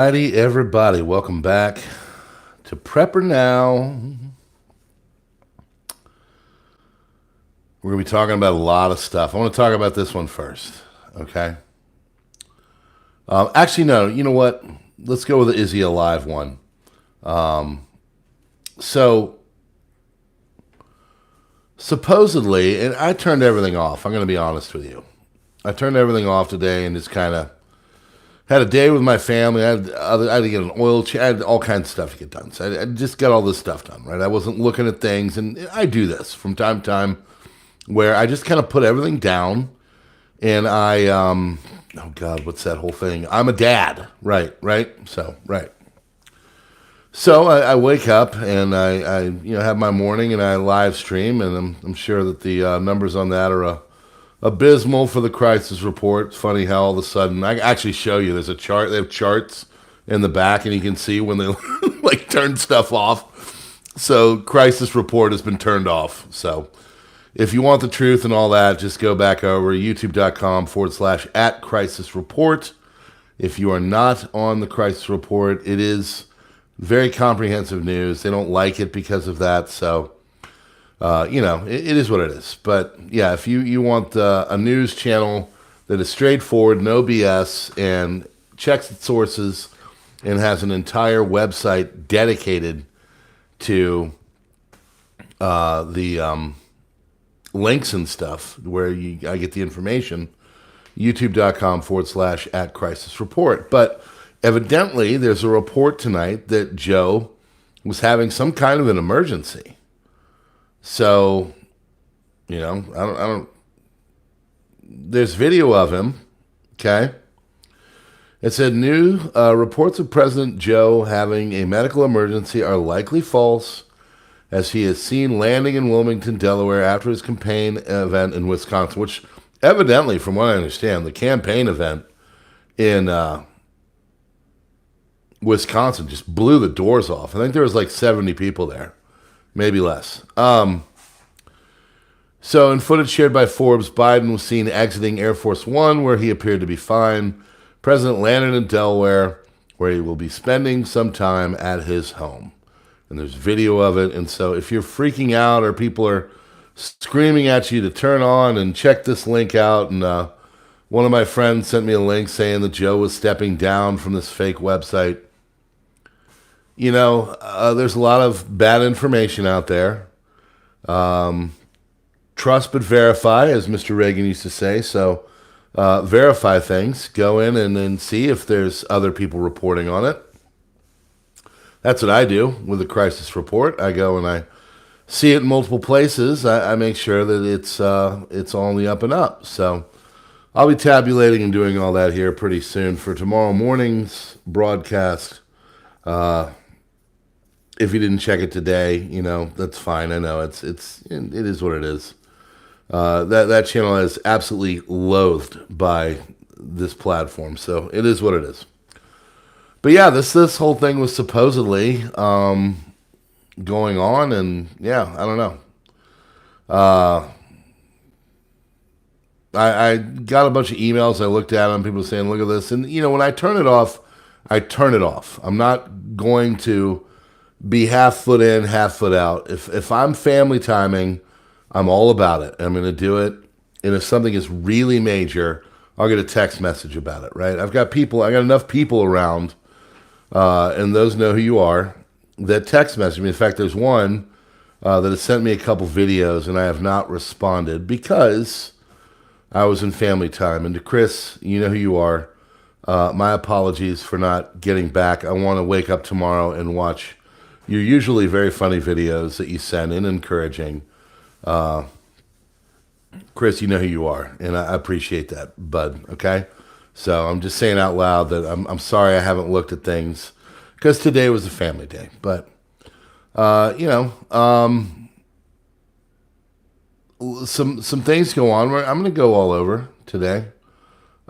Alrighty, everybody, welcome back to PrepperNow. We're going to be talking about a lot of stuff. I want to talk about this one first, okay? Actually, no, you know what? Let's go with the Is He Alive one. So, supposedly, and I turned everything off. I'm going to be honest with you. I turned everything off today and just kind of had a day with my family. I had to get an oil change. I had all kinds of stuff to get done. So I just got all this stuff done, right? I wasn't looking at things. And I do this from time to time where I just kind of put everything down. And oh God, what's that whole thing? I'm a dad. Right. So I wake up and I have my morning and I live stream. And I'm sure that the numbers on that are abysmal for the crisis report. It's funny how all of a sudden, I actually show you, there's a chart. They have charts in the back, and you can see when they like turn stuff off. So crisis report has been turned off. So if you want the truth and all that, just go back over youtube.com/@crisis report. If you are not on the crisis report, it is very comprehensive news. They don't like it because of that. So it is what it is. But yeah, if you want a news channel that is straightforward, no BS, and checks its sources and has an entire website dedicated to the links and stuff where I get the information, youtube.com/@crisis report. But evidently, there's a report tonight that Joe was having some kind of an emergency. So, I don't, there's video of him, okay? It said new reports of President Joe having a medical emergency are likely false, as he is seen landing in Wilmington, Delaware after his campaign event in Wisconsin, which evidently, from what I understand, the campaign event in Wisconsin just blew the doors off. I think there was like 70 people there. Maybe less. So in footage shared by Forbes, Biden was seen exiting Air Force One, where he appeared to be fine. President landed in Delaware, where he will be spending some time at his home. And there's video of it. And so if you're freaking out or people are screaming at you to turn on and check this link out, and one of my friends sent me a link saying that Joe was stepping down from this fake website. There's a lot of bad information out there. Trust but verify, as Mr. Reagan used to say. So verify things. Go in and then see if there's other people reporting on it. That's what I do with the crisis report. I go and I see it in multiple places. I make sure that it's all on the up and up. So I'll be tabulating and doing all that here pretty soon for tomorrow morning's broadcast. If you didn't check it today, that's fine. I know it is what it is. That channel is absolutely loathed by this platform, so it is what it is. But yeah, this whole thing was supposedly going on, and yeah, I don't know. I got a bunch of emails. I looked at them. People saying, "Look at this," and when I turn it off, I turn it off. I'm not going to be half foot in, half foot out. If I'm family timing, I'm all about it. I'm going to do it. And if something is really major, I'll get a text message about it, right? I got enough people around, and those know who you are, that text message me. In fact, there's one that has sent me a couple videos, and I have not responded because I was in family time. And to Chris, you know who you are. My apologies for not getting back. I want to wake up tomorrow and watch your usually very funny videos that you send in, encouraging. Chris, you know who you are, and I appreciate that, bud, okay? So I'm just saying out loud that I'm sorry I haven't looked at things, because today was a family day. But, some things go on. I'm going to go all over today.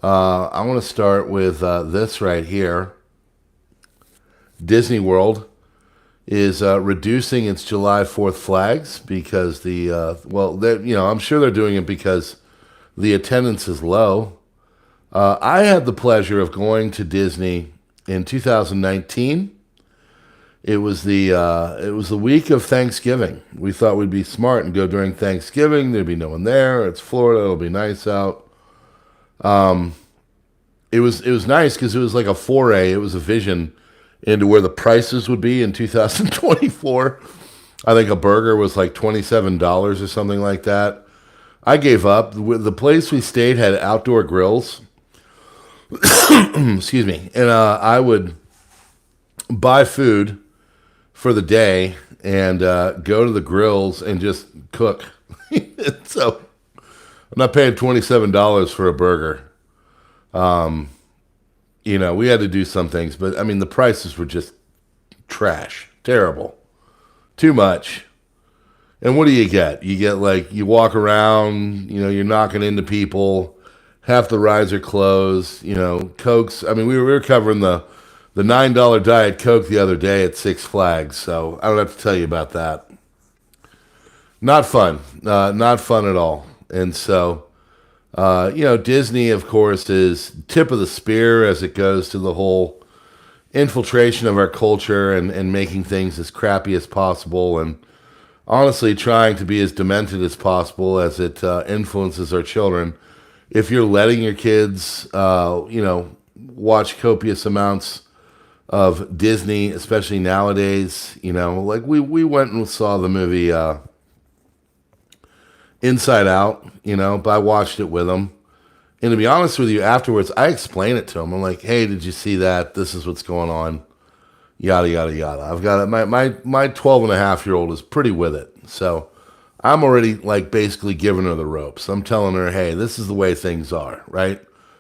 I want to start with this right here. Disney World is reducing its July 4th flags because I'm sure they're doing it because the attendance is low. I had the pleasure of going to Disney in 2019. It was the week of Thanksgiving. We thought we'd be smart and go during Thanksgiving. There'd be no one there. It's Florida. It'll be nice out. It was nice because it was like a foray. It was a vision into where the prices would be in 2024. I think a burger was like $27 or something like that. I gave up. The place we stayed had outdoor grills. Excuse me. And I would buy food for the day and go to the grills and just cook. So I'm not paying $27 for a burger. We had to do some things, but I mean, the prices were just trash, terrible, too much. And what do you get? You get you walk around, you're knocking into people. Half the rides are closed, Cokes. I mean, we were covering the $9 Diet Coke the other day at Six Flags, so I don't have to tell you about that. Not fun. Not fun at all. And so, Disney, of course, is tip of the spear as it goes to the whole infiltration of our culture and making things as crappy as possible and honestly trying to be as demented as possible as it influences our children. If you're letting your kids, watch copious amounts of Disney, especially nowadays, we went and saw the movie Inside Out, but I watched it with them. And to be honest with you, afterwards, I explain it to them. I'm like, hey, did you see that? This is what's going on. Yada, yada, yada. I've got it. My 12 and a half year old is pretty with it. So I'm already basically giving her the ropes. I'm telling her, hey, this is the way things are, right?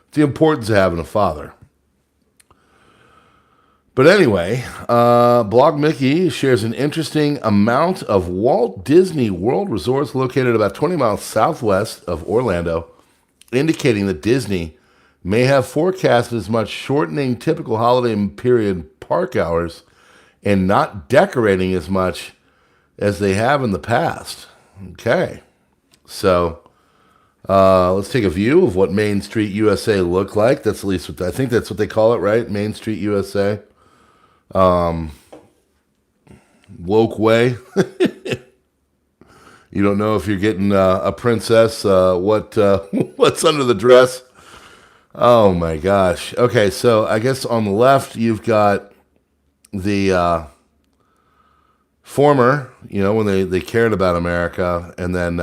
It's the importance of having a father. But anyway, Blog Mickey shares an interesting amount of Walt Disney World resorts located about 20 miles southwest of Orlando, indicating that Disney may have forecasted as much shortening typical holiday period park hours and not decorating as much as they have in the past. Okay, so let's take a view of what Main Street USA looked like. That's at least I think that's what they call it, right? Main Street USA. Woke way. You don't know if you're getting a princess, what's under the dress. Oh my gosh. Okay, so I guess on the left you've got the former, when they cared about America, and then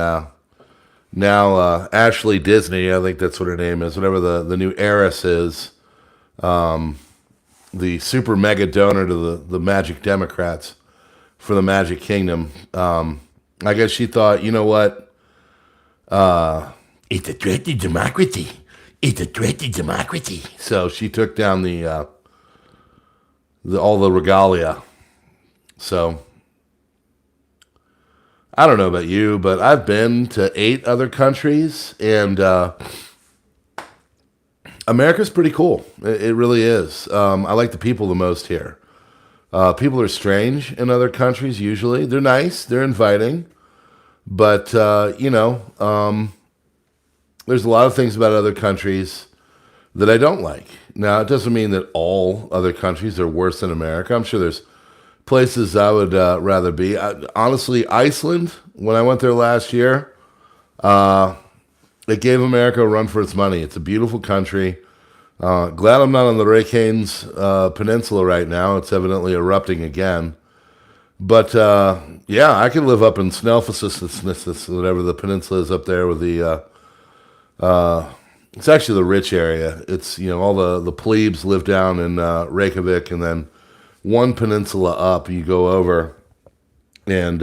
now Ashley Disney, I think that's what her name is, whatever the new heiress is, the super mega donor to the Magic Democrats for the Magic Kingdom. I guess she thought, you know what? It's a threat to democracy. It's a threat to democracy. So she took down all the regalia. So I don't know about you, but I've been to 8 other countries, and America's pretty cool. It really is. I like the people the most here. People are strange in other countries usually. They're nice. They're inviting. But, there's a lot of things about other countries that I don't like. Now, it doesn't mean that all other countries are worse than America. I'm sure there's places I would rather be. Honestly, Iceland, when I went there last year, it gave America a run for its money. It's a beautiful country. Glad I'm not on the Reykjanes Peninsula right now. It's evidently erupting again. But, I could live up in Snæfellsnes, whatever the peninsula is up there with the, it's actually the rich area. It's, all the plebes live down in Reykjavik, and then one peninsula up, you go over, and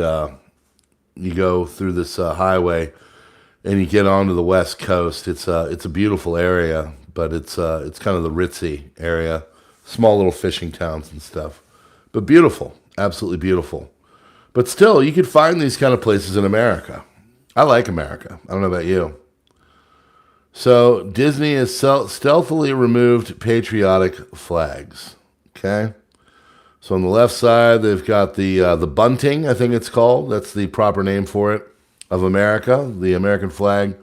you go through this highway, and you get onto the west coast. It's a beautiful area, but it's kind of the ritzy area, small little fishing towns and stuff, but beautiful, absolutely beautiful. But still, you could find these kind of places in America. I like America. I don't know about you. So Disney has stealthily removed patriotic flags. Okay. So on the left side, they've got the bunting, I think it's called. That's the proper name for it, of America, the American flag.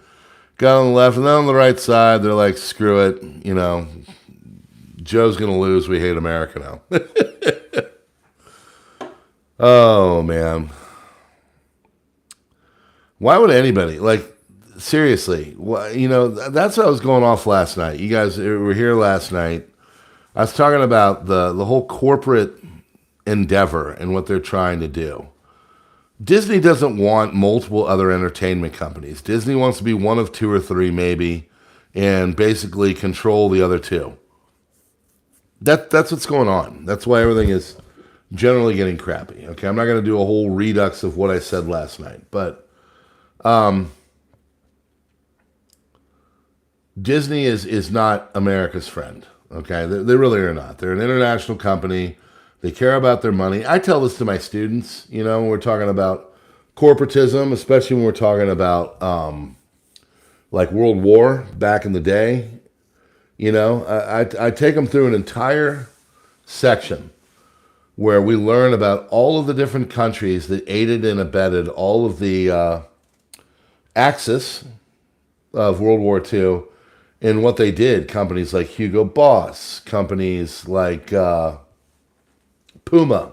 Got on the left, and then on the right side, they're like, screw it, Joe's going to lose. We hate America now. Oh, man. Why would anybody, like, seriously, that's what I was going off last night. You guys were here last night. I was talking about the whole corporate endeavor and what they're trying to do. Disney doesn't want multiple other entertainment companies. Disney wants to be one of two or three, maybe, and basically control the other two. That's what's going on. That's why everything is generally getting crappy. Okay, I'm not going to do a whole redux of what I said last night, but Disney is not America's friend. Okay, they really are not. They're an international company. They care about their money. I tell this to my students, when we're talking about corporatism, especially when we're talking about like World War back in the day. I take them through an entire section where we learn about all of the different countries that aided and abetted all of the axis of World War II and what they did. Companies like Hugo Boss, companies like Puma,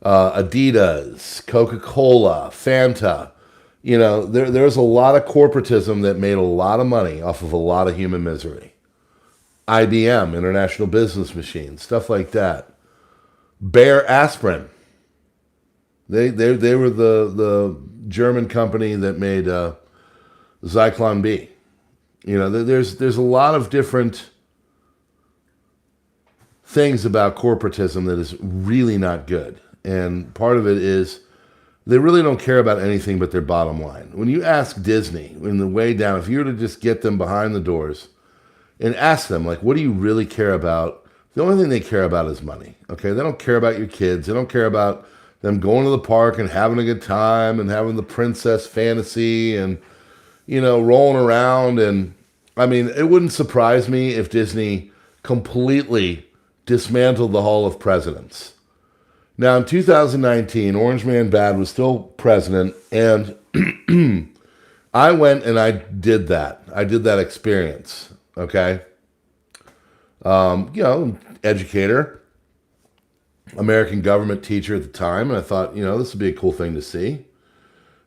Adidas, Coca-Cola, Fanta. There's a lot of corporatism that made a lot of money off of a lot of human misery. IBM, International Business Machine, stuff like that. Bayer Aspirin. They were the German company that made Zyklon B. There's a lot of different things about corporatism that is really not good. And part of it is they really don't care about anything but their bottom line. When you ask Disney, in the way down, if you were to just get them behind the doors and ask them, like, what do you really care about? The only thing they care about is money. Okay, they don't care about your kids. They don't care about them going to the park and having a good time and having the princess fantasy and, rolling around. And, I mean, it wouldn't surprise me if Disney completely dismantled the Hall of Presidents. Now, in 2019, Orange Man Bad was still president, and I went and I did that. I did that experience, okay? Educator, American government teacher at the time, and I thought, this would be a cool thing to see.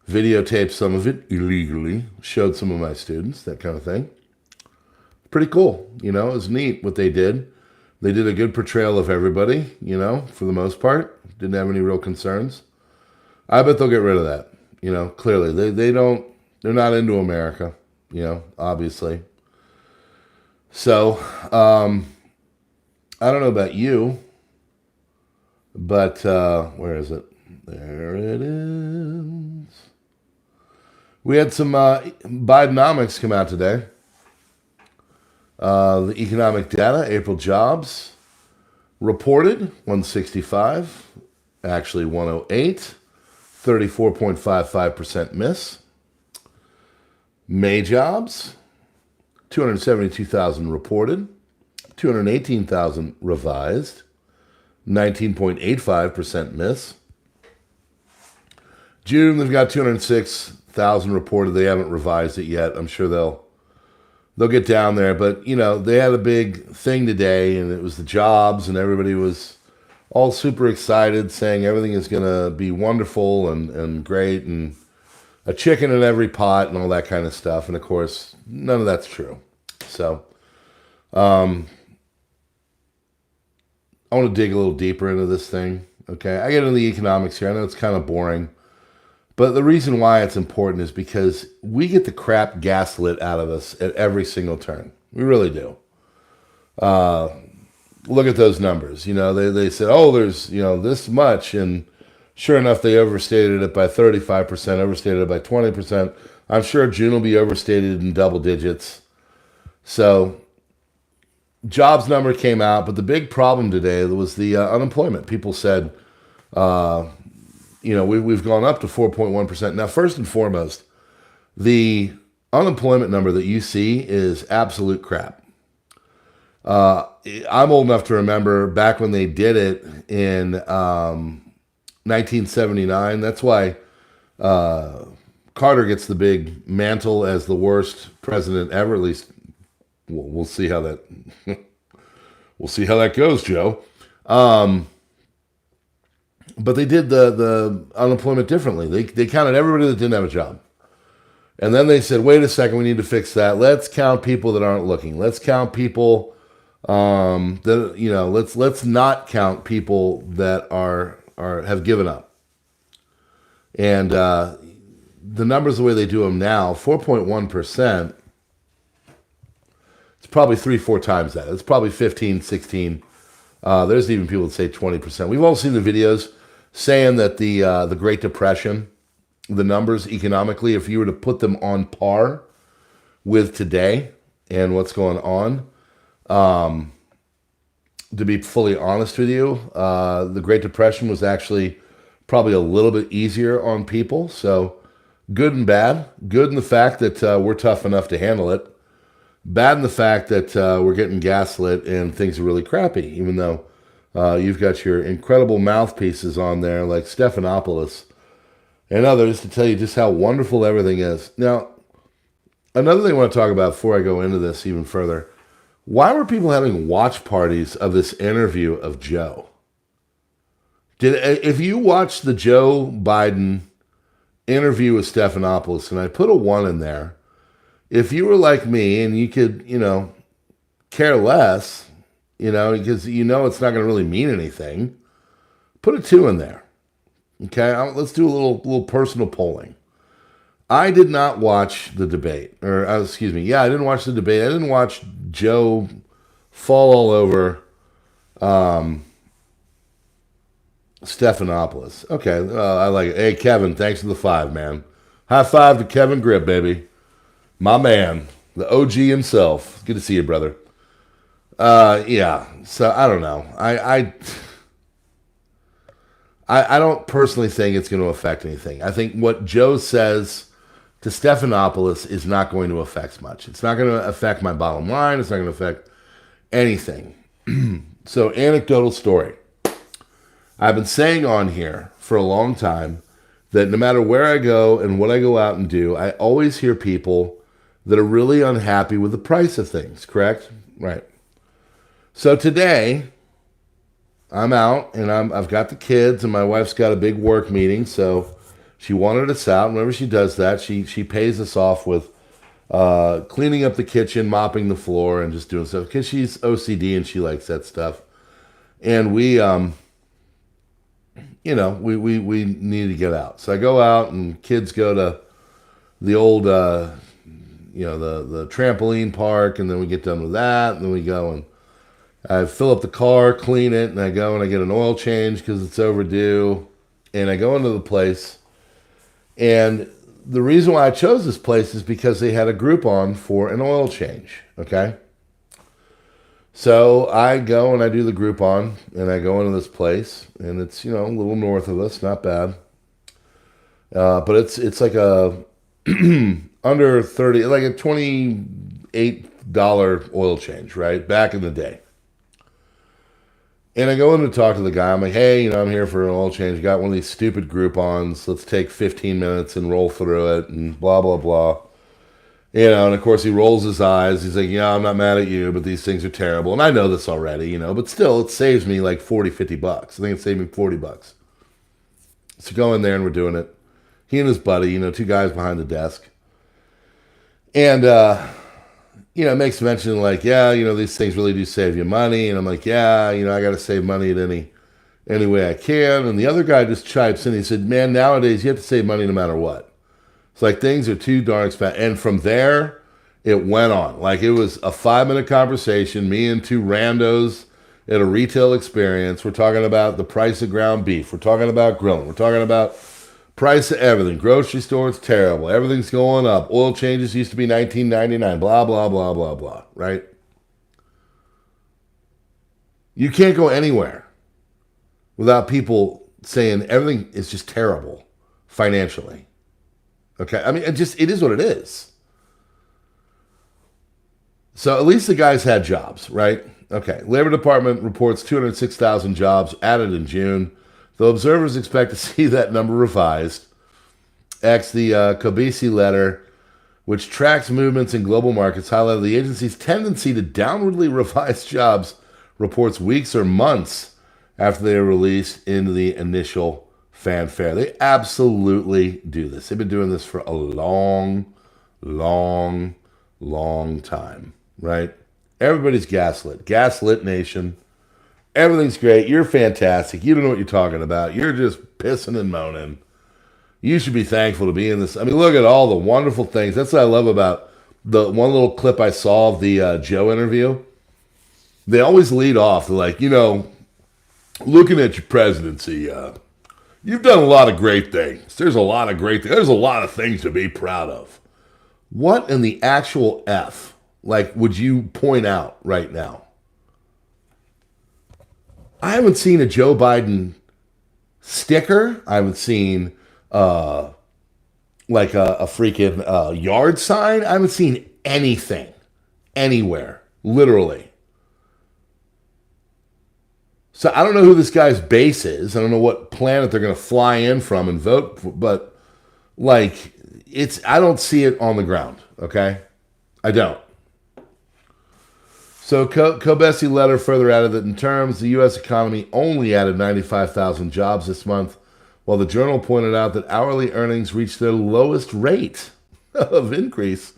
Videotaped some of it illegally, showed some of my students, that kind of thing. Pretty cool, it was neat what they did. They did a good portrayal of everybody, for the most part. Didn't have any real concerns. I bet they'll get rid of that, clearly. They're not into America, obviously. So, I don't know about you, but where is it? There it is. We had some Bidenomics come out today. The economic data, April jobs, reported 165, actually 108, 34.55% miss. May jobs, 272,000 reported, 218,000 revised, 19.85% miss. June, they've got 206,000 reported. They haven't revised it yet. I'm sure they'll get down there. But, they had a big thing today, and it was the jobs, and everybody was all super excited, saying everything is going to be wonderful and great, and a chicken in every pot and all that kind of stuff. And, of course, none of that's true. So, I want to dig a little deeper into this thing. Okay, I get into the economics here. I know it's kind of boring. But the reason why it's important is because we get the crap gaslit out of us at every single turn. We really do. Look at those numbers. They said, oh, there's, this much. And sure enough, they overstated it by 35%, overstated it by 20%. I'm sure June will be overstated in double digits. So jobs number came out, but the big problem today was the unemployment. People said, we've gone up to 4.1%. Now, first and foremost, the unemployment number that you see is absolute crap. I'm old enough to remember back when they did it in 1979. That's why Carter gets the big mantle as the worst president ever. At least we'll see how that We'll see how that goes, Joe. But they did the unemployment differently. They counted everybody that didn't have a job. And then they said, wait a second, we need to fix that. Let's count people that aren't looking. Let's count people that, you know, let's not count people that are have given up. And the numbers the way they do them now, 4.1%, it's probably 3-4 times that. It's probably 15, 16. There's even people that say 20%. We've all seen the videos saying that the Great Depression, the numbers economically, if you were to put them on par with today and what's going on, to be fully honest with you, the Great Depression was actually probably a little bit easier on people. So good and bad. Good in the fact that we're tough enough to handle it. Bad in the fact that we're getting gaslit and things are really crappy, even though you've got your incredible mouthpieces on there like Stephanopoulos and others to tell you just how wonderful everything is. Now, another thing I want to talk about before I go into this even further, why were people having watch parties of this interview of Joe? If you watch the Joe Biden interview with Stephanopoulos, and I put a 1 in there, if you were like me and you could, you know, care less, you know, because you know it's not going to really mean anything, put a 2 in there. Okay, let's do a little personal polling. I did not watch the debate, or excuse me, I didn't watch the debate. I didn't watch Joe fall all over Stephanopoulos. Okay, I like it. Hey, Kevin, thanks for the 5, man. High five to Kevin Grip, baby. My man, the OG himself. Good to see you, brother. Yeah, so I don't know. I don't personally think it's going to affect anything. I think what Joe says to Stephanopoulos is not going to affect much. It's not going to affect my bottom line. It's not going to affect anything. So, anecdotal story. I've been saying on here for a long time that no matter where I go and what I go out and do, I always hear people that are really unhappy with the price of things, correct? Right. So today, I'm out and I've got the kids and my wife's got a big work meeting, so she wanted us out. Whenever she does that, she pays us off with cleaning up the kitchen, mopping the floor, and just doing stuff because she's OCD and she likes that stuff. And we, you know, we need to get out. So I go out and kids go to the old, you know, the trampoline park, and then we get done with that, and then we go and I fill up the car, clean it, and I go and I get an oil change because it's overdue. And I go into the place. And the reason why I chose this place is because they had a Groupon for an oil change. Okay? So I go and I do the Groupon, and I go into this place. And it's, you know, a little north of us, not bad. But it's like a under 30, like a $28 oil change, right? Back in the day. And I go in to talk to the guy. I'm like, hey, you know, I'm here for an oil change. Got one of these stupid Groupons. Let's take 15 minutes and roll through it and blah, blah, blah. You know, and of course he rolls his eyes. He's like, yeah, I'm not mad at you, but these things are terrible. And I know this already, you know, but still it saves me like 40, 50 bucks. I think it saved me 40 bucks. So go in there and we're doing it. He and his buddy, you know, 2 guys behind the desk. And, you know, it makes mention like, yeah, you know, these things really do save you money. And I'm like, yeah, you know, I got to save money at any way I can. And the other guy just chimes in. He said, man, nowadays you have to save money no matter what. It's like things are too darn expensive. And from there, it went on. Like it was a 5-minute conversation, me and 2 randos at a retail experience. We're talking about the price of ground beef. We're talking about grilling. We're talking about price of everything. Grocery store, it's terrible. Everything's going up. Oil changes used to be $19.99. Blah, blah, blah, blah, blah. Right? You can't go anywhere without people saying everything is just terrible financially. Okay? I mean, it is what it is. So at least the guys had jobs, right? Okay. Labor Department reports 206,000 jobs added in June. Though observers expect to see that number revised. The ODYSEE letter, which tracks movements in global markets, highlighted the agency's tendency to downwardly revise jobs reports weeks or months after they are released into the initial fanfare. They absolutely do this. They've been doing this for a long, long, long time, right? Everybody's gaslit. Gaslit nation. Everything's great. You're fantastic. You don't know what you're talking about. You're just pissing and moaning. You should be thankful to be in this. I mean, look at all the wonderful things. That's what I love about the one little clip I saw of the Joe interview. They always lead off. They're like, looking at your presidency, you've done a lot of great things. There's a lot of great things. There's a lot of things to be proud of. What in the actual F, would you point out right now? I haven't seen a Joe Biden sticker. I haven't seen a freaking yard sign. I haven't seen anything anywhere, literally. So I don't know who this guy's base is. I don't know what planet they're going to fly in from and vote for, but I don't see it on the ground, okay? I don't. So Kobesi letter further added that in terms, the U.S. economy only added 95,000 jobs this month, while the Journal pointed out that hourly earnings reached their lowest rate of increase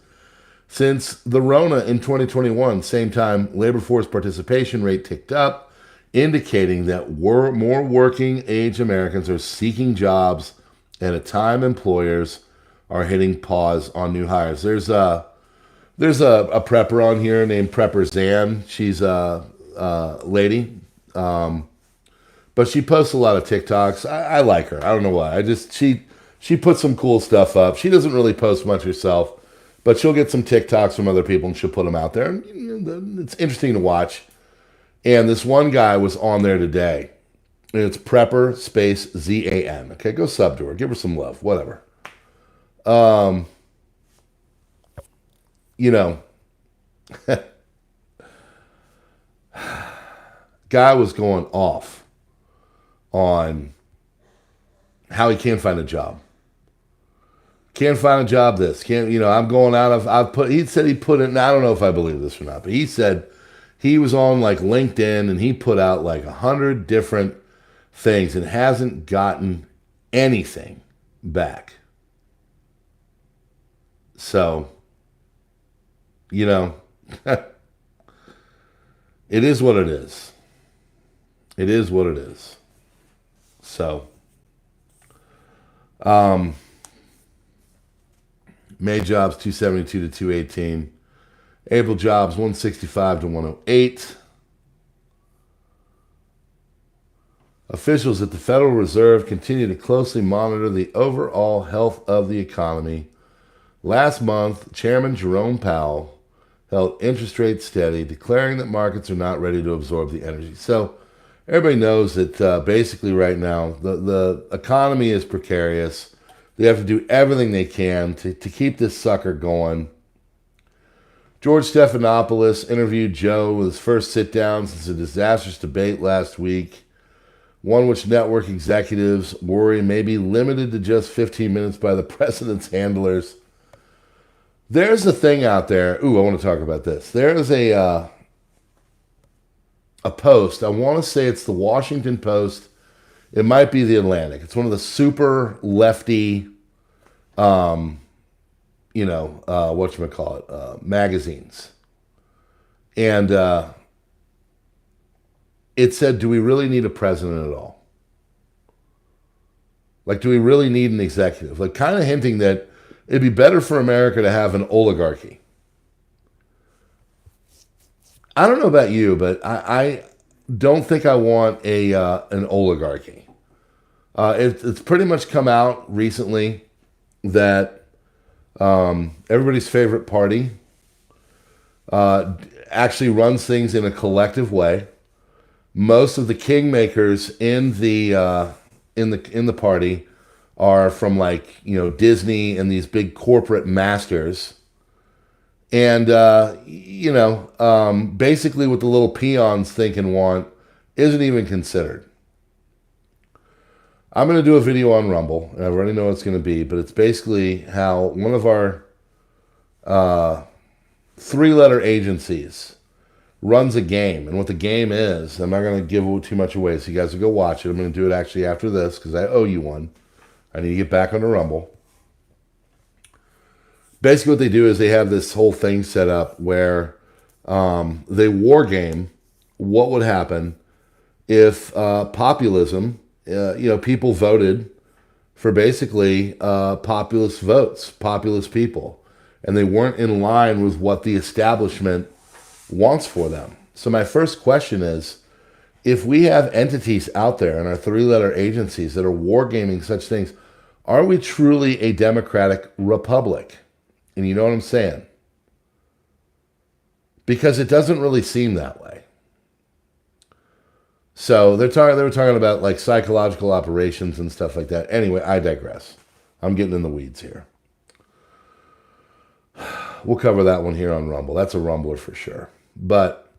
since the Rona in 2021. Same time, labor force participation rate ticked up, indicating that more working age Americans are seeking jobs at a time employers are hitting pause on new hires. There's a prepper on here named Prepper Zan. She's a lady, but she posts a lot of TikToks. I like her. I don't know why. She puts some cool stuff up. She doesn't really post much herself, but she'll get some TikToks from other people and she'll put them out there. And it's interesting to watch. And this one guy was on there today, and it's Prepper space ZAN. Okay, go sub to her. Give her some love. Whatever. Guy was going off on how he can't find a job. Can't find a job this. I'm going out of, he said he put in, I don't know if I believe this or not, but he said he was on LinkedIn and he put out 100 different things and hasn't gotten anything back. So, it is what it is. It is what it is. So, May jobs 272 to 218. April jobs 165 to 108. Officials at the Federal Reserve continue to closely monitor the overall health of the economy. Last month, Chairman Jerome Powell held interest rates steady, declaring that markets are not ready to absorb the energy. So everybody knows that basically right now, the economy is precarious. They have to do everything they can to keep this sucker going. George Stephanopoulos interviewed Joe with his first sit-down since a disastrous debate last week, one which network executives worry may be limited to just 15 minutes by the president's handlers. There's a thing out there. Ooh, I want to talk about this. There is a post. I want to say it's the Washington Post. It might be the Atlantic. It's one of the super lefty, magazines. And it said, do we really need a president at all? Do we really need an executive? Kind of hinting that it'd be better for America to have an oligarchy. I don't know about you, but I don't think I want an oligarchy. It's pretty much come out recently that everybody's favorite party actually runs things in a collective way. Most of the kingmakers in the party are from Disney and these big corporate masters. And, basically what the little peons think and want isn't even considered. I'm going to do a video on Rumble, and I already know what it's going to be, but it's basically how one of our three-letter agencies runs a game. And what the game is, I'm not going to give too much away, so you guys will go watch it. I'm going to do it actually after this because I owe you one. I need to get back on the Rumble. Basically what they do is they have this whole thing set up where they war game what would happen if populism, people voted for basically populist votes, populist people, and they weren't in line with what the establishment wants for them. So my first question is, if we have entities out there in our three-letter agencies that are wargaming such things, are we truly a democratic republic? And you know what I'm saying? Because it doesn't really seem that way. So they were talking about like psychological operations and stuff like that. Anyway, I digress. I'm getting in the weeds here. We'll cover that one here on Rumble. That's a Rumbler for sure. But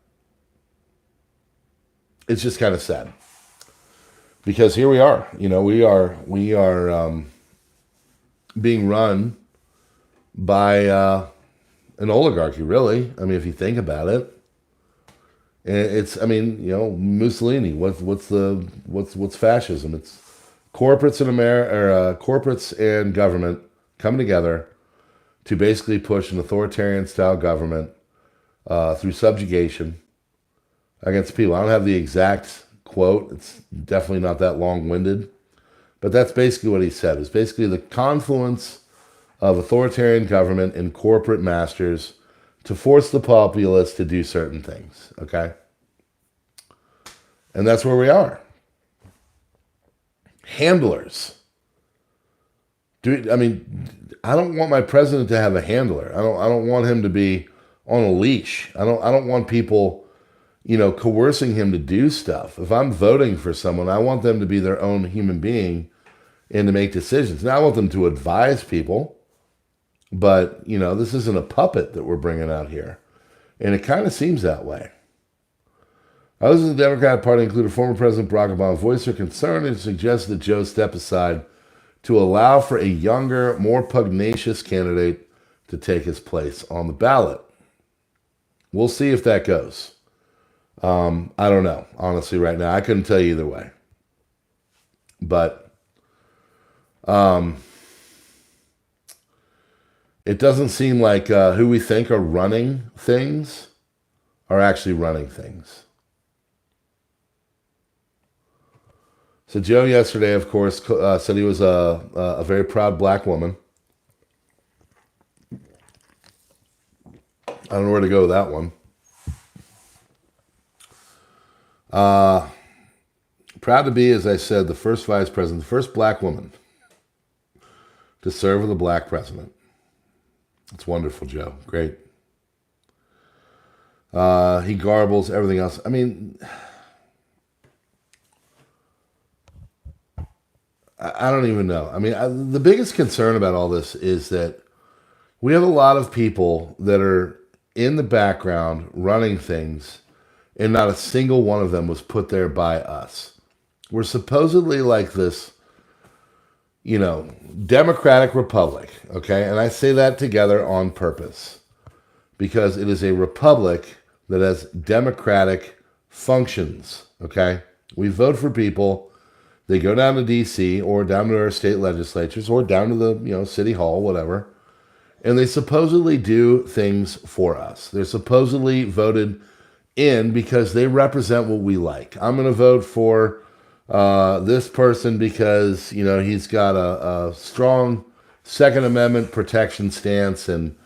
it's just kind of sad. Because here we are. We are being run by an oligarchy, really. I mean, if you think about it. It's, Mussolini. What's fascism? It's corporates in America, corporates and government coming together to basically push an authoritarian style government through subjugation against people. I don't have the exact quote. It's definitely not that long-winded, but that's basically what he said. It's basically the confluence of authoritarian government and corporate masters to force the populace to do certain things, okay? And that's where we are. Handlers. I don't want my president to have a handler. I don't want him to be on a leash. I don't want people, coercing him to do stuff. If I'm voting for someone, I want them to be their own human being and to make decisions. Now I want them to advise people. But, this isn't a puppet that we're bringing out here. And it kind of seems that way. Others in the Democratic Party, including former President Barack Obama, voiced their concern and suggested that Joe step aside to allow for a younger, more pugnacious candidate to take his place on the ballot. We'll see if that goes. I don't know, honestly, right now. I couldn't tell you either way. But it doesn't seem like who we think are running things are actually running things. So Joe yesterday, of course, said he was a very proud black woman. I don't know where to go with that one. Proud to be, as I said, the first vice president, the first black woman to serve with a black president. It's wonderful, Joe. Great. He garbles everything else. I don't even know. The biggest concern about all this is that we have a lot of people that are in the background running things, and not a single one of them was put there by us. We're supposedly like this, democratic republic, okay? And I say that together on purpose because it is a republic that has democratic functions, okay? We vote for people. They go down to D.C. or down to our state legislatures or down to the, city hall, whatever, and they supposedly do things for us. They're supposedly voted in because they represent what we like. I'm going to vote for this person because, he's got a strong Second Amendment protection stance and,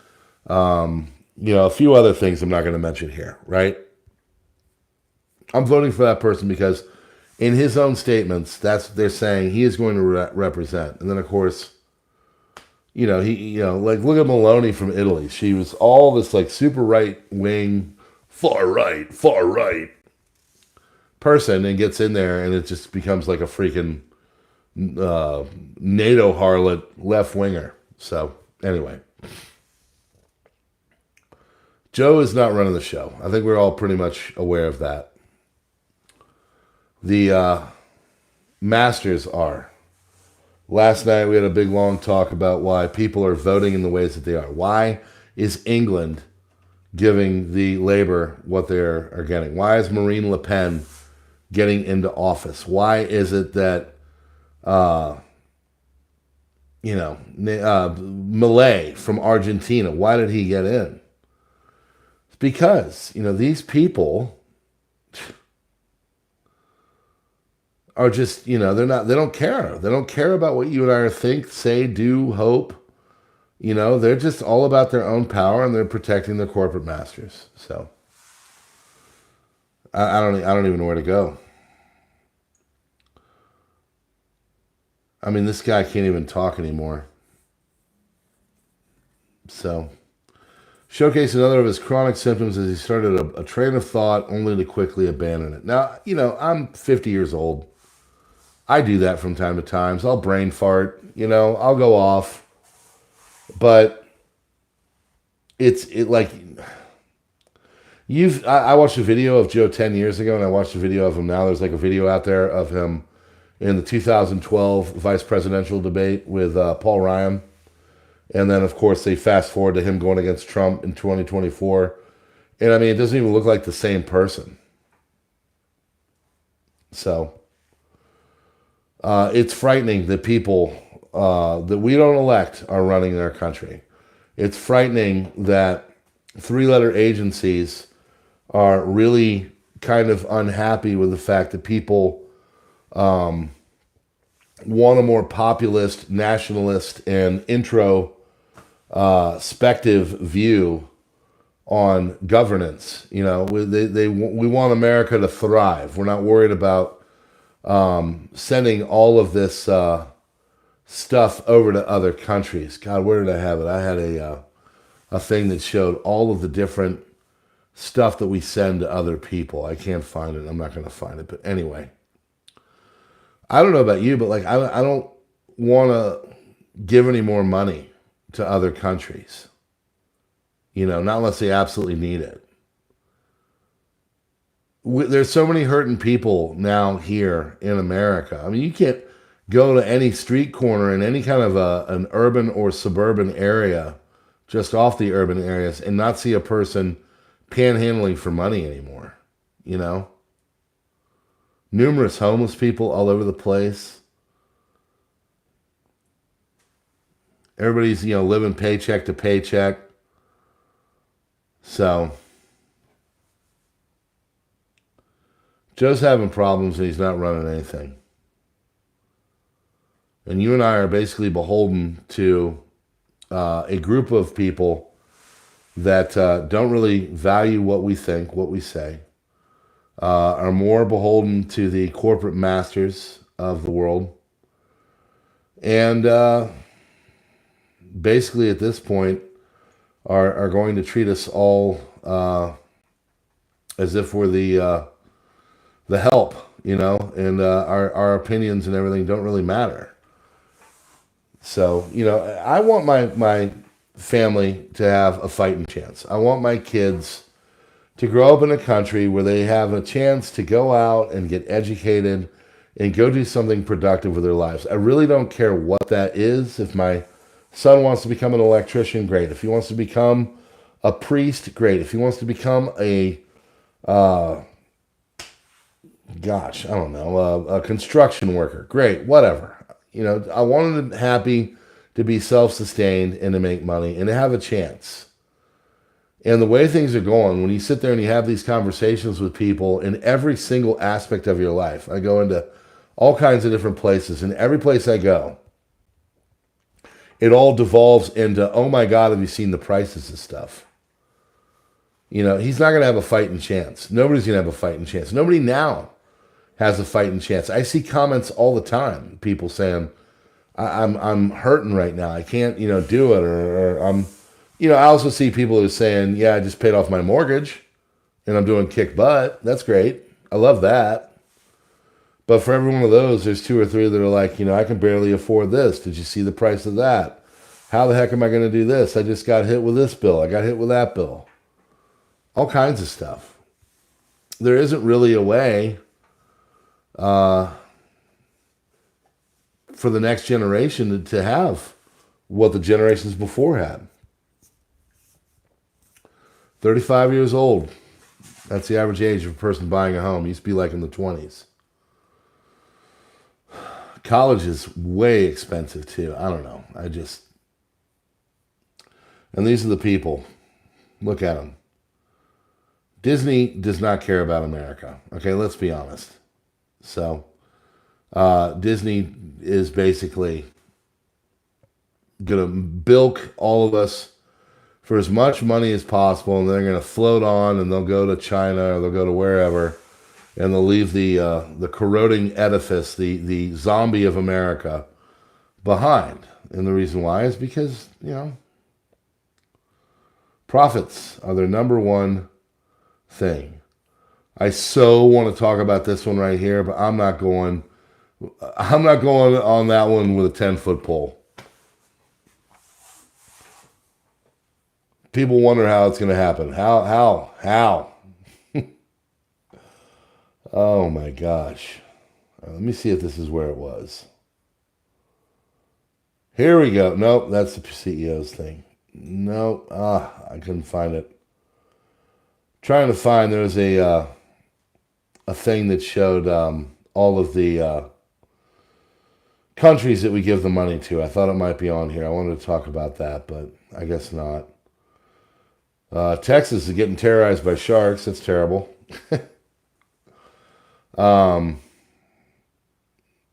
a few other things I'm not going to mention here, right? I'm voting for that person because in his own statements, they're saying he is going to represent. And then, of course, look at Meloni from Italy. She was all this super right-wing, far right person and gets in there and it just becomes like a freaking NATO harlot left-winger. So, anyway. Joe is not running the show. I think we're all pretty much aware of that. The masters are. Last night we had a big long talk about why people are voting in the ways that they are. Why is England giving the labor what they are getting? Why is Marine Le Pen getting into office? Why is it that, Milei from Argentina, why did he get in? It's because, these people are just, they don't care. They don't care about what you and I think, say, do, hope. They're just all about their own power, and they're protecting their corporate masters. So I don't even know where to go. I mean, this guy can't even talk anymore. So, showcase another of his chronic symptoms as he started a train of thought only to quickly abandon it. Now, I'm 50 years old. I do that from time to time. So I'll brain fart, I'll go off. But I watched a video of Joe 10 years ago, and I watched a video of him now. There's like a video out there of him in the 2012 vice presidential debate with Paul Ryan. And then, of course, they fast forward to him going against Trump in 2024. And, I mean, it doesn't even look like the same person. So, it's frightening that people that we don't elect are running our country. It's frightening that three-letter agencies are really kind of unhappy with the fact that people want a more populist, nationalist, and introspective view on governance. We want America to thrive. We're not worried about sending all of this stuff over to other countries. God, where did I have it? I had a thing that showed all of the different stuff that we send to other people. I can't find it. I'm not going to find it. But anyway, I don't know about you, but I don't want to give any more money to other countries. Not unless they absolutely need it. There's so many hurting people now here in America. I mean, you can't go to any street corner in any kind of an urban or suburban area, just off the urban areas, and not see a person panhandling for money anymore. Numerous homeless people all over the place. Everybody's, living paycheck to paycheck. So, Joe's having problems and he's not running anything. And you and I are basically beholden to a group of people that don't really value what we think, what we say, are more beholden to the corporate masters of the world. And basically at this point are going to treat us all as if we're the help, and our opinions and everything don't really matter. So, I want my family to have a fighting chance. I want my kids to grow up in a country where they have a chance to go out and get educated and go do something productive with their lives. I really don't care what that is. If my son wants to become an electrician, great. If he wants to become a priest, great. If he wants to become a construction worker, great, whatever. I want them happy to be self-sustained and to make money and to have a chance. And the way things are going, when you sit there and you have these conversations with people in every single aspect of your life, I go into all kinds of different places, and every place I go, it all devolves into, oh my God, have you seen the prices of stuff? He's not going to have a fighting chance. Nobody's going to have a fighting chance. Nobody now has a fighting chance. I see comments all the time, people saying, I'm hurting right now. I can't, do it. Or I'm, I also see people who are saying, yeah, I just paid off my mortgage and I'm doing kick butt. That's great. I love that. But for every one of those, there's two or three that are like, I can barely afford this. Did you see the price of that? How the heck am I going to do this? I just got hit with this bill. I got hit with that bill. All kinds of stuff. There isn't really a way for the next generation to have what the generations before had. 35 years old. That's the average age of a person buying a home. It used to be like in the 20s. College is way expensive too. I don't know. And these are the people. Look at them. Disney does not care about America. Okay, let's be honest. So, Disney is basically going to bilk all of us for as much money as possible, and they're going to float on, and they'll go to China, or they'll go to wherever, and they'll leave the corroding edifice, the zombie of America, behind. And the reason why is because, profits are their number one thing. I so want to talk about this one right here, but I'm not going on that one with a 10-foot pole. People wonder how it's going to happen. How? Oh my gosh. Let me see if this is where it was. Here we go. Nope, that's the CEO's thing. Nope. I couldn't find it. Trying to find, there was a thing that showed all of the countries that we give the money to. I thought it might be on here. I wanted to talk about that, but I guess not. Texas is getting terrorized by sharks. That's terrible.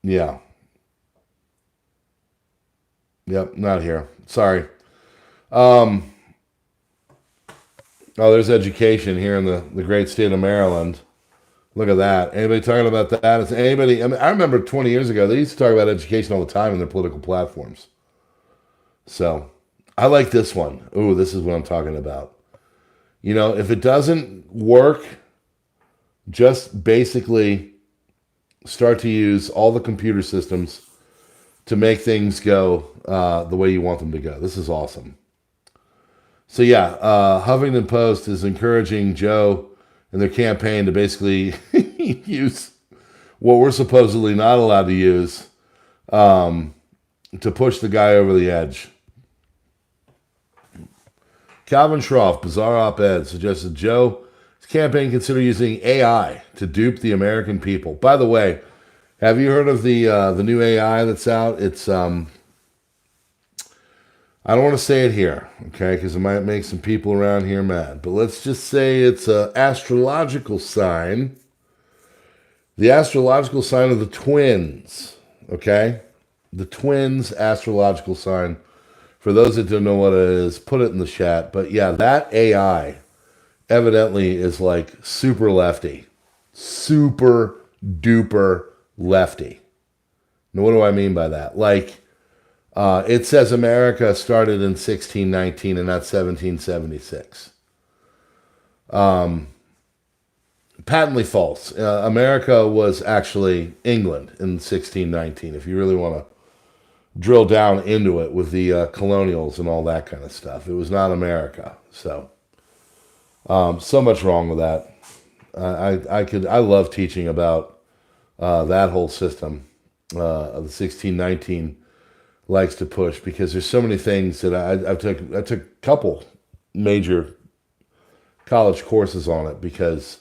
Yeah. Yep, not here. Sorry. Oh, there's education here in the great state of Maryland. Look at that. Anybody talking about that? Is anybody? I remember 20 years ago, they used to talk about education all the time in their political platforms. So, I like this one. Ooh, this is what I'm talking about. If it doesn't work, just basically start to use all the computer systems to make things go the way you want them to go. This is awesome. So yeah, Huffington Post is encouraging Joe and their campaign to basically use what we're supposedly not allowed to use to push the guy over the edge. Calvin Schroff, bizarre op-ed, suggested Joe's campaign consider using AI to dupe the American people. By the way, have you heard of the new AI that's out? It's I don't want to say it here, okay, because it might make some people around here mad. But let's just say it's an astrological sign. The astrological sign of the twins, okay? The twins astrological sign. For those that don't know what it is, put it in the chat. But yeah, that AI evidently is like super lefty. Super duper lefty. Now, what do I mean by that? Like, it says America started in 1619 and not 1776. Patently false. America was actually England in 1619, if you really want to drill down into it with the colonials and all that kind of stuff. It was not America. So much wrong with that. I love teaching about that whole system of the 1619 likes to push, because there's so many things that I took a couple major college courses on it, because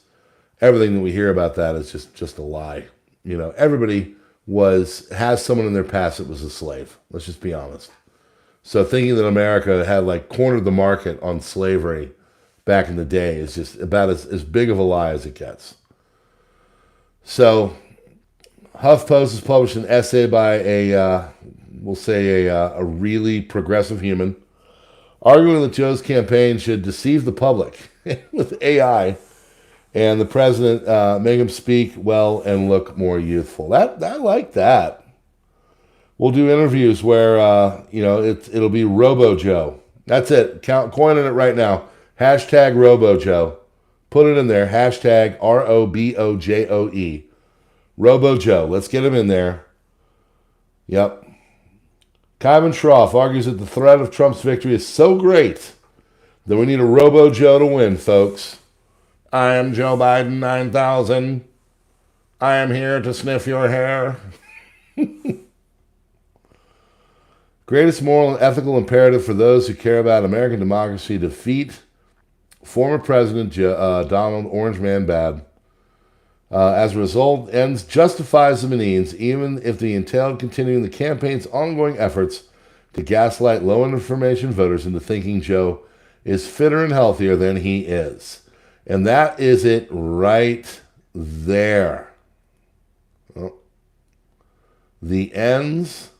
everything that we hear about that is just a lie. Everybody has someone in their past that was a slave. Let's just be honest. So thinking that America had cornered the market on slavery back in the day is just about as big of a lie as it gets. So HuffPost has published an essay by a really progressive human, arguing that Joe's campaign should deceive the public with AI, and the president make him speak well and look more youthful. I like that. We'll do interviews where it'll be Robo Joe. That's it. Coining it right now. Hashtag Robo Joe. Put it in there. Hashtag ROBOJOE. Robo Joe. Let's get him in there. Yep. Calvin Schroff argues that the threat of Trump's victory is so great that we need a Robo Joe to win, folks. I am Joe Biden 9000. I am here to sniff your hair. Greatest moral and ethical imperative for those who care about American democracy: defeat former President Donald Orange Man Bad. As a result, ends justifies the means, even if they entailed continuing the campaign's ongoing efforts to gaslight low-information voters into thinking Joe is fitter and healthier than he is. And that is it right there. Oh. The ends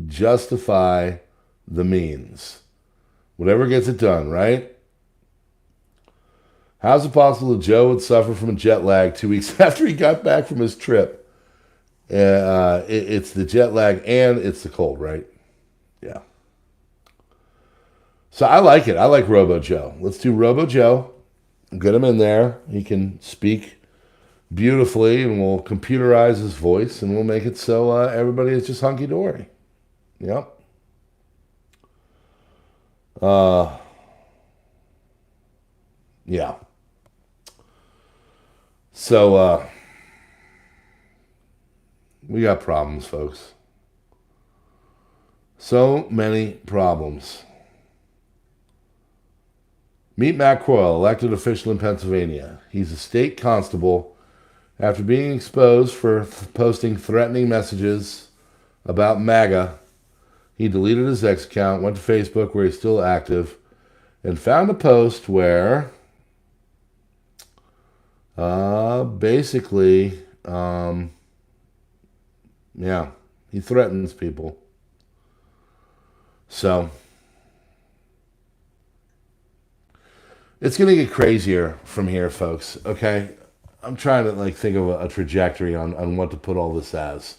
justify the means. Whatever gets it done, right? How's it possible that Joe would suffer from a jet lag 2 weeks after he got back from his trip? It's the jet lag and it's the cold, right? Yeah. So I like it. I like Robo Joe. Let's do Robo Joe. Get him in there. He can speak beautifully, and we'll computerize his voice, and we'll make it so everybody is just hunky-dory. Yep. Yeah. So, we got problems, folks. So many problems. Meet Matt Coyle, elected official in Pennsylvania. He's a state constable. After being exposed for posting threatening messages about MAGA, he deleted his X account, went to Facebook, where he's still active, and found a post where basically, he threatens people. So it's going to get crazier from here, folks, okay? I'm trying to think of a trajectory on what to put all this as.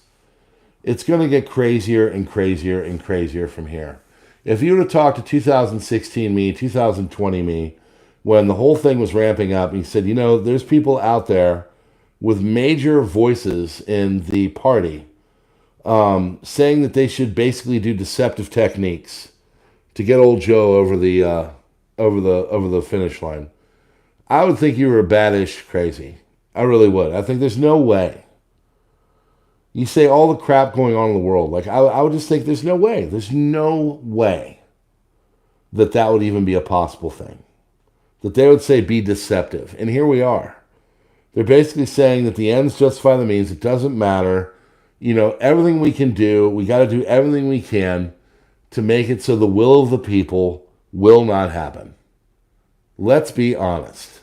It's going to get crazier and crazier and crazier from here. If you were to talk to 2016 me, 2020 me, when the whole thing was ramping up, and you said, there's people out there with major voices in the party saying that they should basically do deceptive techniques to get old Joe over the finish line, I would think you were badish crazy. I really would. I think there's no way. You say all the crap going on in the world. I would just think there's no way. There's no way that would even be a possible thing. That they would say be deceptive. And here we are. They're basically saying that the ends justify the means. It doesn't matter. Everything we can do, we got to do everything we can to make it so the will of the people will not happen. Let's be honest.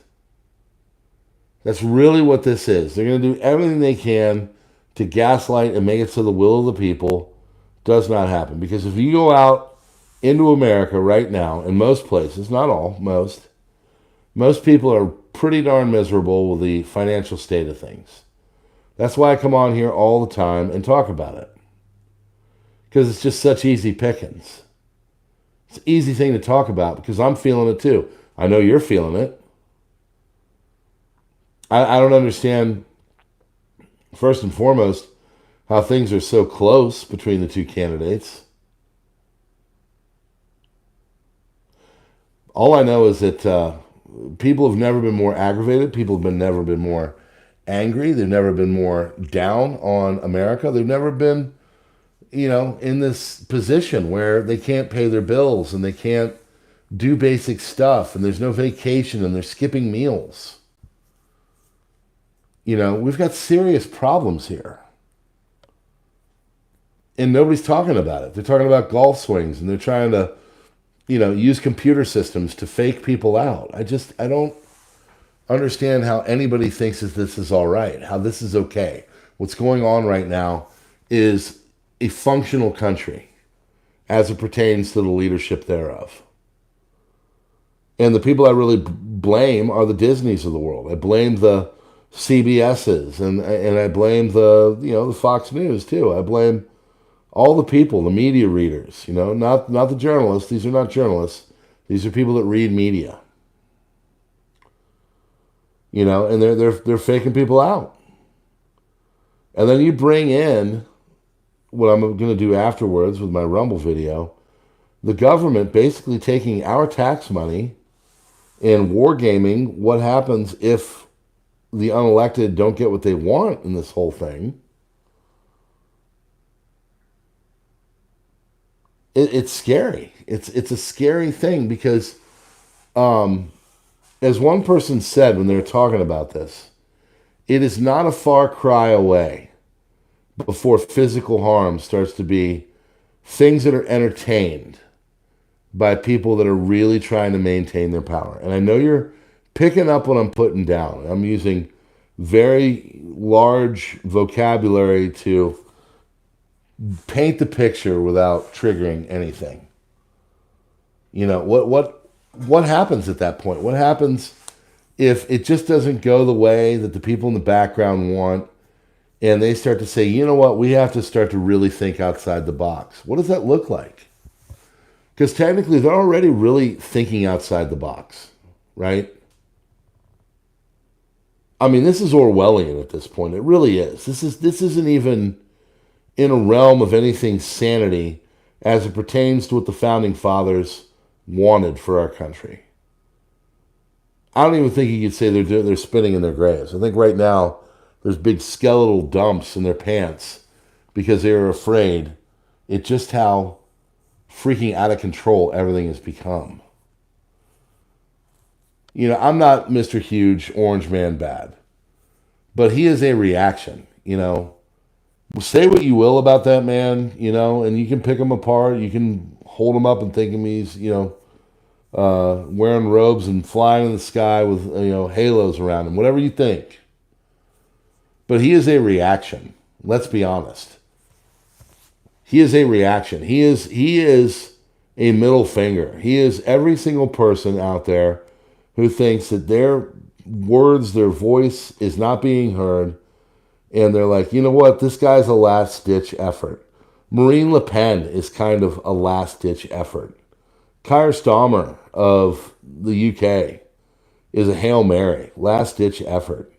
That's really what this is. They're going to do everything they can to gaslight and make it so the will of the people does not happen. Because if you go out into America right now, in most places, not all, most people are pretty darn miserable with the financial state of things. That's why I come on here all the time and talk about it. Because it's just such easy pickings. It's an easy thing to talk about because I'm feeling it too. I know you're feeling it. I don't understand, first and foremost, how things are so close between the two candidates. All I know is that people have never been more aggravated. People have never been more angry. They've never been more down on America. They've never been, in this position where they can't pay their bills and they can't do basic stuff and there's no vacation and they're skipping meals. We've got serious problems here. And nobody's talking about it. They're talking about golf swings and they're trying to, use computer systems to fake people out. I don't understand how anybody thinks that this is all right, how this is okay. What's going on right now is a functional country as it pertains to the leadership thereof. And the people I really blame are the Disneys of the world. I blame the CBS's and I blame the Fox News too. I blame all the people, the media readers, not the journalists. These are not journalists. These are people that read media. And they're faking people out. And then you bring in what I'm going to do afterwards with my Rumble video, the government basically taking our tax money and wargaming what happens if the unelected don't get what they want in this whole thing. It's scary. It's a scary thing because as one person said when they were talking about this, it is not a far cry away before physical harm starts to be things that are entertained by people that are really trying to maintain their power. And I know you're picking up what I'm putting down. I'm using very large vocabulary to paint the picture without triggering anything. You know, what happens at that point? What happens if it just doesn't go the way that the people in the background want, and they start to say, you know what, we have to start to really think outside the box? What does that look like? Because technically they're already really thinking outside the box, right? I mean, this is Orwellian at this point. It really is. This isn't even in a realm of anything sanity as it pertains to what the founding fathers wanted for our country. I don't even think you could say they're spinning in their graves. I think right now there's big skeletal dumps in their pants because they were afraid at just how freaking out of control everything has become. You know, I'm not Mr. Huge Orange Man bad, but he is a reaction. You know, say what you will about that man, you know, and you can pick him apart. You can hold him up and think him he's, you know, wearing robes and flying in the sky with, you know, halos around him, whatever you think. But he is a reaction. Let's be honest. He is a reaction. He is a middle finger. He is every single person out there who thinks that their words, their voice is not being heard, and they're like, you know what, this guy's a last-ditch effort. Marine Le Pen is kind of a last-ditch effort. Keir Starmer of the UK is a Hail Mary, last-ditch effort.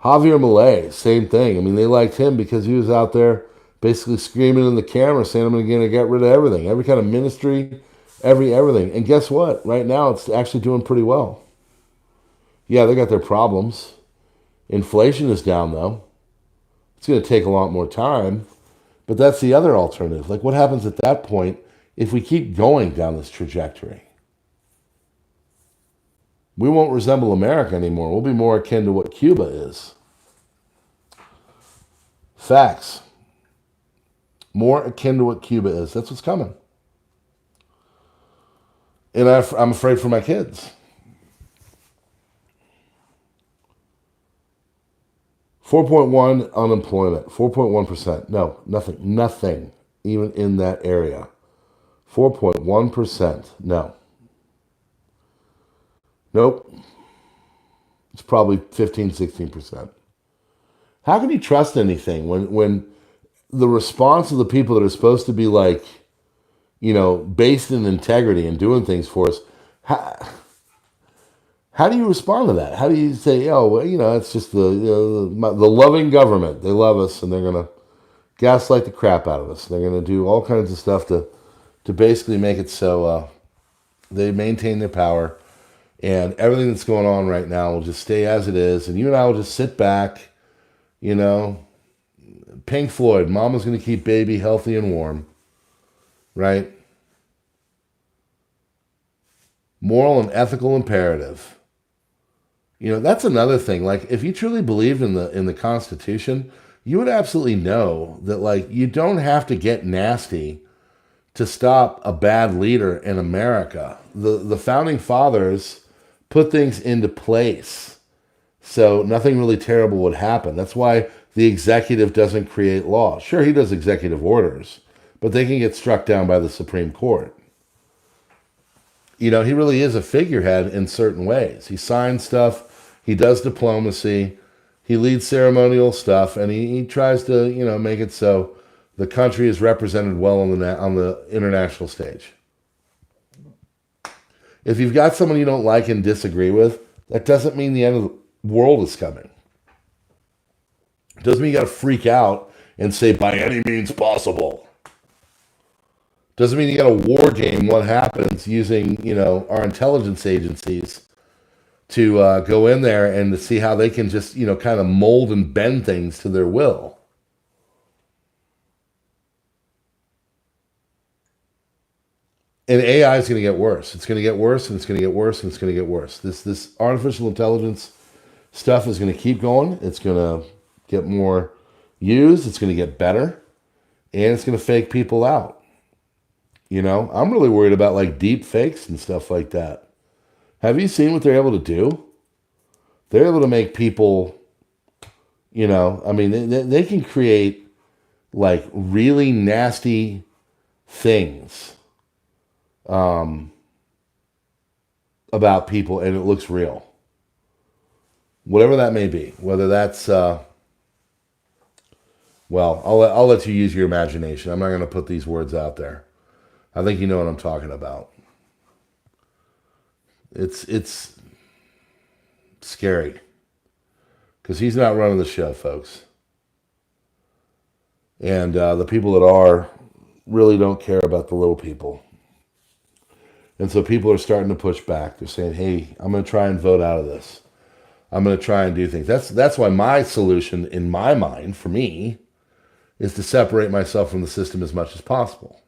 Javier Milei, same thing. I mean, they liked him because he was out there basically screaming in the camera saying, I'm going to get rid of everything, every kind of ministry, everything. And guess what? Right now, it's actually doing pretty well. Yeah, they got their problems. Inflation is down, though. It's going to take a lot more time. But that's the other alternative. Like, what happens at that point if we keep going down this trajectory? We won't resemble America anymore. We'll be more akin to what Cuba is. Facts. More akin to what Cuba is. That's what's coming. And I'm afraid for my kids. 4.1 unemployment. 4.1%. No, nothing even in that area. 4.1%. No. Nope. It's probably 15, 16%. How can you trust anything when the response of the people that are supposed to be like, you know, based in integrity and doing things for us, how do you respond to that? How do you say, oh, well, you know, it's just the loving government. They love us and they're going to gaslight the crap out of us. They're going to do all kinds of stuff to basically make it so they maintain their power. And everything that's going on right now will just stay as it is. And you and I will just sit back, you know. Pink Floyd, Mama's going to keep baby healthy and warm. Right? Moral and ethical imperative. You know, that's another thing. Like, if you truly believed in the Constitution, you would absolutely know that, like, you don't have to get nasty to stop a bad leader in America. The founding fathers put things into place so nothing really terrible would happen. That's why the executive doesn't create law. Sure, he does executive orders, but they can get struck down by the Supreme Court. You know, he really is a figurehead in certain ways. He signs stuff, he does diplomacy, he leads ceremonial stuff, and he tries to, you know, make it so the country is represented well on the international stage. If you've got someone you don't like and disagree with, that doesn't mean the end of the world is coming. It doesn't mean you got to freak out and say, by any means possible. Doesn't mean you got to war game what happens using, you know, our intelligence agencies to go in there and to see how they can just, you know, kind of mold and bend things to their will. And AI is going to get worse. It's going to get worse, and it's going to get worse, and it's going to get worse. This artificial intelligence stuff is going to keep going. It's going to get more used. It's going to get better, and it's going to fake people out. You know, I'm really worried about like deep fakes and stuff like that. Have you seen what they're able to do? They're able to make people, you know, I mean, they can create like really nasty things about people, and it looks real. Whatever that may be, whether that's, well, I'll let you use your imagination. I'm not going to put these words out there. I think you know what I'm talking about. It's scary because he's not running the show, folks. And the people that are really don't care about the little people. And so people are starting to push back. They're saying, hey, I'm going to try and vote out of this. I'm going to try and do things. That's why my solution, in my mind, for me, is to separate myself from the system as much as possible.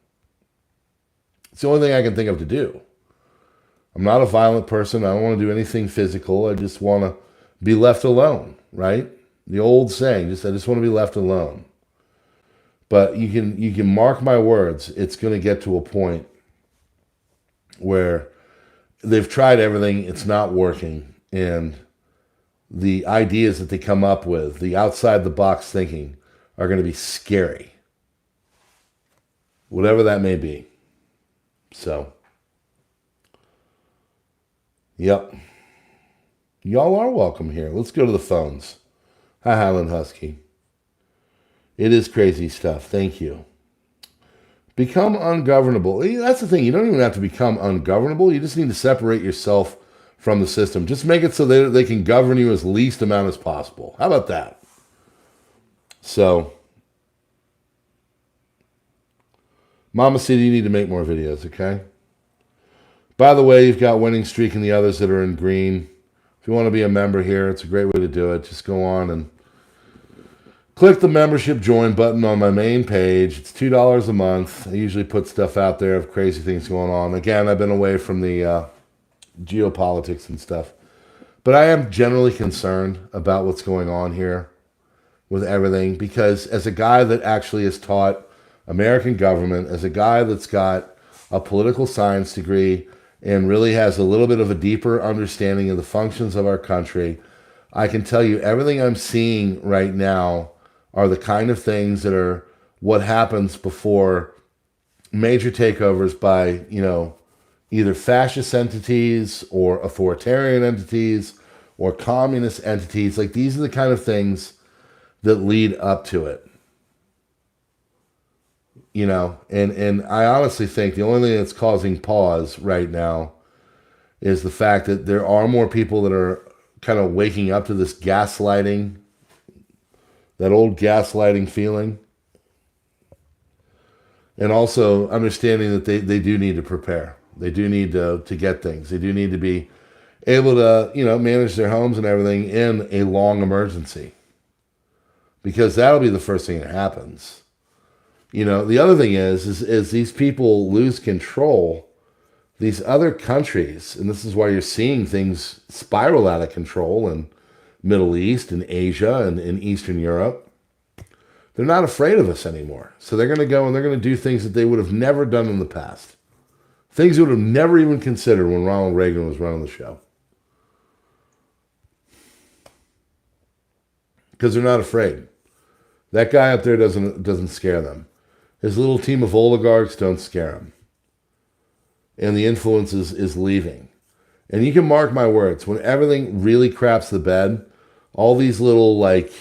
It's the only thing I can think of to do. I'm not a violent person. I don't want to do anything physical. I just want to be left alone, right? The old saying, I just want to be left alone. But you can mark my words, it's going to get to a point where they've tried everything, it's not working, and the ideas that they come up with, the outside the box thinking, are going to be scary. Whatever that may be. So, yep. Y'all are welcome here. Let's go to the phones. Hi, Highland Husky. It is crazy stuff. Thank you. Become ungovernable. That's the thing. You don't even have to become ungovernable. You just need to separate yourself from the system. Just make it so they can govern you as least amount as possible. How about that? So, Mama City, you need to make more videos, okay? By the way, you've got Winning Streak and the others that are in green. If you want to be a member here, it's a great way to do it. Just go on and click the membership join button on my main page. It's $2 a month. I usually put stuff out there of crazy things going on. Again, I've been away from the geopolitics and stuff. But I am generally concerned about what's going on here with everything, because as a guy that actually has taught American government, as a guy that's got a political science degree and really has a little bit of a deeper understanding of the functions of our country, I can tell you everything I'm seeing right now are the kind of things that are what happens before major takeovers by, you know, either fascist entities or authoritarian entities or communist entities. Like, these are the kind of things that lead up to it. You know, and I honestly think the only thing that's causing pause right now is the fact that there are more people that are kind of waking up to this gaslighting, that old gaslighting feeling. And also understanding that they do need to prepare. They do need to get things. They do need to be able to, you know, manage their homes and everything in a long emergency. Because that'll be the first thing that happens. You know, the other thing is these people lose control. These other countries, and this is why you're seeing things spiral out of control in Middle East and Asia and in Eastern Europe, they're not afraid of us anymore. So they're going to go and they're going to do things that they would have never done in the past. Things they would have never even considered when Ronald Reagan was running the show. Because they're not afraid. That guy up there doesn't scare them. His little team of oligarchs don't scare him. And the influence is leaving. And you can mark my words, when everything really craps the bed, all these little like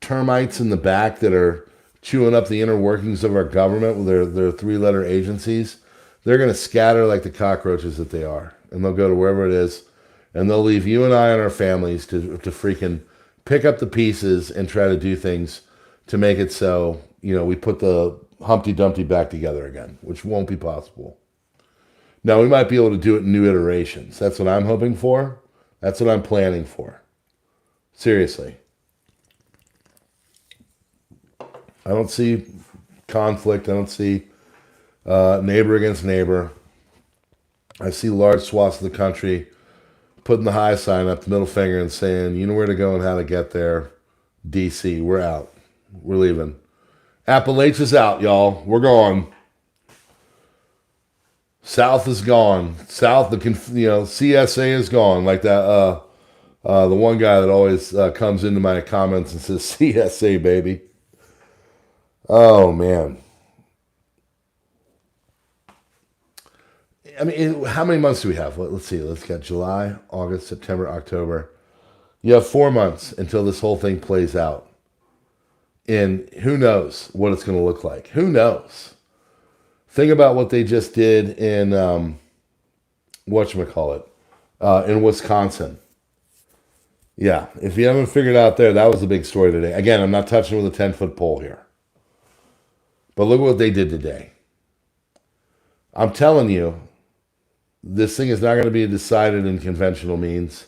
termites in the back that are chewing up the inner workings of our government with their three-letter agencies, they're going to scatter like the cockroaches that they are. And they'll go to wherever it is, and they'll leave you and I and our families to freaking pick up the pieces and try to do things to make it so, you know, we put the Humpty Dumpty back together again, which won't be possible. Now, we might be able to do it in new iterations. That's what I'm hoping for. That's what I'm planning for. Seriously. I don't see conflict. I don't see neighbor against neighbor. I see large swaths of the country putting the high sign up, the middle finger, and saying, you know where to go and how to get there. DC, we're out. We're leaving. Appalachia's out, y'all. We're gone. South is gone. South, CSA is gone. Like that, the one guy that always comes into my comments and says, CSA, baby. Oh, man. I mean, how many months do we have? Let's see. Let's get July, August, September, October. You have 4 months until this whole thing plays out. And who knows what it's going to look like? Who knows? Think about what they just did in, in Wisconsin. Yeah, if you haven't figured out there, that was a big story today. Again, I'm not touching with a 10-foot pole here. But look at what they did today. I'm telling you, this thing is not going to be decided in conventional means.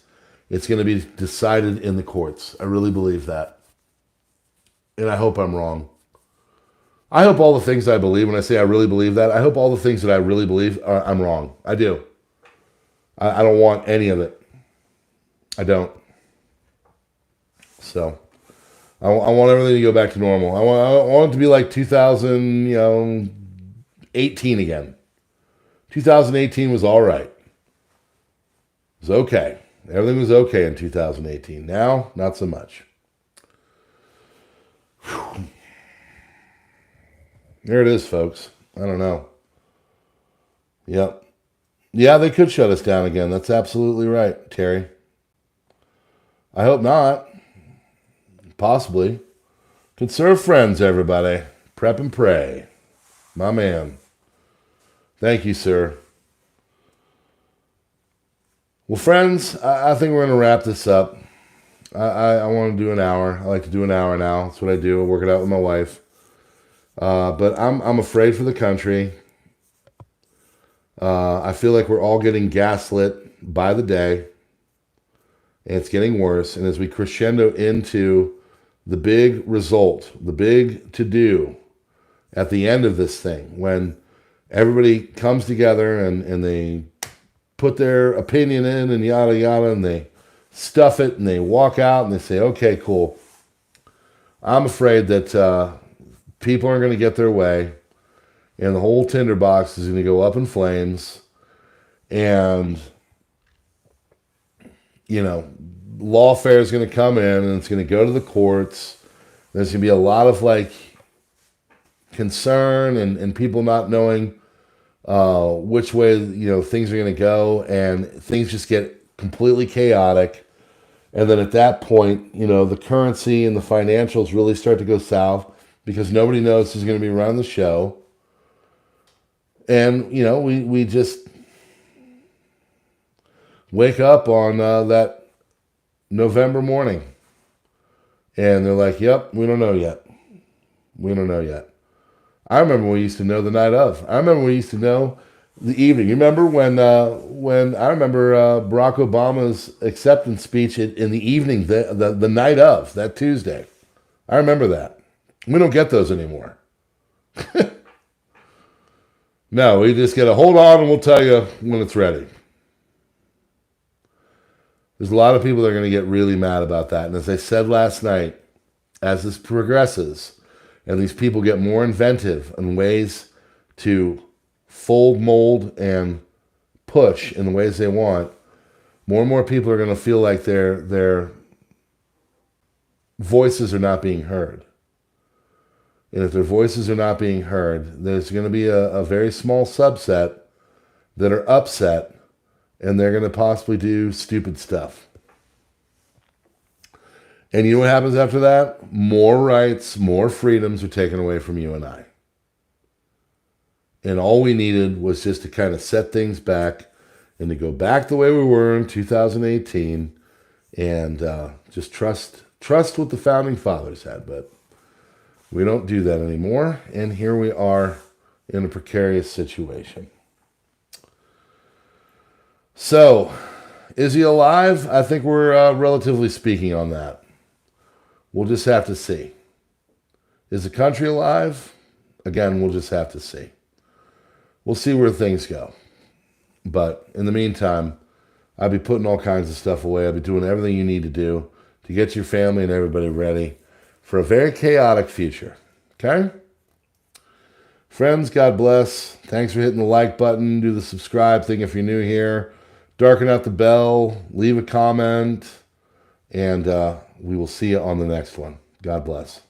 It's going to be decided in the courts. I really believe that. And I hope I'm wrong. I hope all the things I believe, when I say I really believe that, I hope all the things that I really believe, I'm wrong. I do. I don't want any of it. I don't. So, I want everything to go back to normal. I want it to be like 2018 again. 2018 was all right. It was okay. Everything was okay in 2018. Now, not so much. Whew. There it is, folks. I don't know. Yep. Yeah, they could shut us down again. That's absolutely right, Terry. I hope not. Possibly. Conserve friends, everybody. Prep and pray. My man. Thank you, sir. Well, friends, I think we're going to wrap this up. I want to do an hour. I like to do an hour now. That's what I do. I work it out with my wife. But I'm afraid for the country. I feel like we're all getting gaslit by the day. And it's getting worse. And as we crescendo into the big result, the big to-do at the end of this thing, when everybody comes together and they put their opinion in and yada, yada, and they stuff it and they walk out and they say, okay, cool. I'm afraid that people aren't going to get their way and the whole tinderbox is going to go up in flames and, lawfare is going to come in and it's going to go to the courts. There's going to be a lot of concern and people not knowing which way things are going to go, and things just get completely chaotic. And then at that point, the currency and the financials really start to go south because nobody knows who's going to be running the show. And we just wake up on that November morning, and they're like, "Yep, we don't know yet. We don't know yet." I remember we used to know the night of. I remember we used to know the evening. You remember when I remember Barack Obama's acceptance speech in the evening, the night of, that Tuesday. I remember that. We don't get those anymore. No, we just get a hold on and we'll tell you when it's ready. There's a lot of people that are going to get really mad about that. And as I said last night, as this progresses, and these people get more inventive in ways to fold, mold, and push in the ways they want, more and more people are going to feel like their voices are not being heard. And if their voices are not being heard, there's going to be a very small subset that are upset, and they're going to possibly do stupid stuff. And you know what happens after that? More rights, more freedoms are taken away from you and I. And all we needed was just to kind of set things back and to go back the way we were in 2018 and just trust what the founding fathers had. But we don't do that anymore. And here we are in a precarious situation. So, is he alive? I think we're relatively speaking on that. We'll just have to see. Is the country alive? Again, we'll just have to see. We'll see where things go. But in the meantime, I'll be putting all kinds of stuff away. I'll be doing everything you need to do to get your family and everybody ready for a very chaotic future. Okay? Friends, God bless. Thanks for hitting the like button. Do the subscribe thing if you're new here. Darken out the bell. Leave a comment. And we will see you on the next one. God bless.